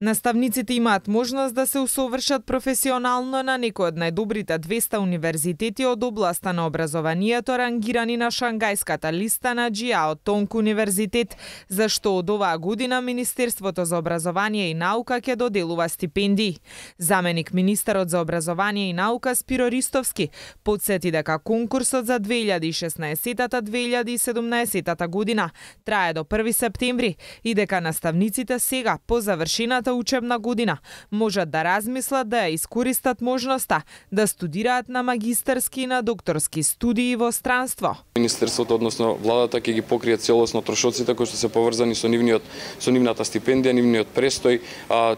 Наставниците имаат можност да се усовршат професионално на некој од најдобрите 200 универзитети од областа на образованието, рангирани на Шангајската листа на Джиао Тонг универзитет, за што од оваа година Министерството за образование и наука ќе доделува стипендии. Заменик министерот за образование и наука Спиро Ристовски потсети дека конкурсот за 2016-2017 година трае до 1 септември и дека наставниците сега по завршената учебна година можат да размислат да ја искористат можноста да студираат на магистарски и на докторски студии во странство. Министерството, односно владата, ќе ги покрие целосно трошоците кои што се поврзани со нивната стипендија, нивниот престој,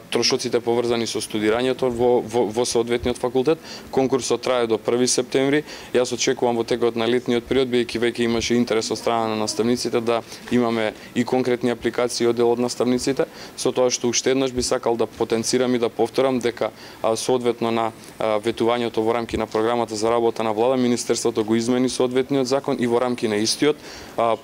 трошоците поврзани со студирањето во соодветниот факултет. Конкурсот трае до 1 септември. Јас очекувам во текот на летниот период, бидејќи веќе имаше интерес од страна на наставниците, да имаме и конкретни апликации од дел од наставниците, со тоа што уште еднаш би сакал да потенцирам и да повторам дека соодветно на ветувањето во рамки на програмата за работа на влада, Министерството го измени соодветниот закон и во рамки на истиот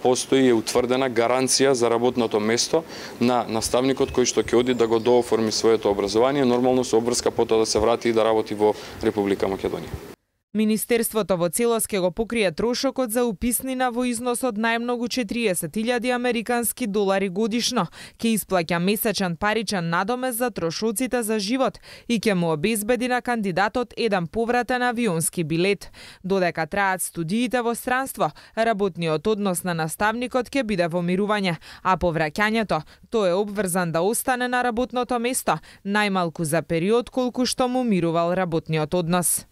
постои утврдена гаранција за работното место на наставникот кој што ќе оди да го дооформи своето образование, нормално со обврска потоа да се врати и да работи во Република Македонија. Министерството во целост ќе го покрие трошокот за уписнина во износ од најмногу 40.000 американски долари годишно, ќе исплаќа месечен паричен надомес за трошоците за живот и ќе му обезбеди на кандидатот еден повратен авионски билет. Додека траат студиите во странство, работниот однос на наставникот ќе биде во мирување, а повраќањето тој е обврзан да остане на работното место најмалку за период колку што му мирувал работниот однос.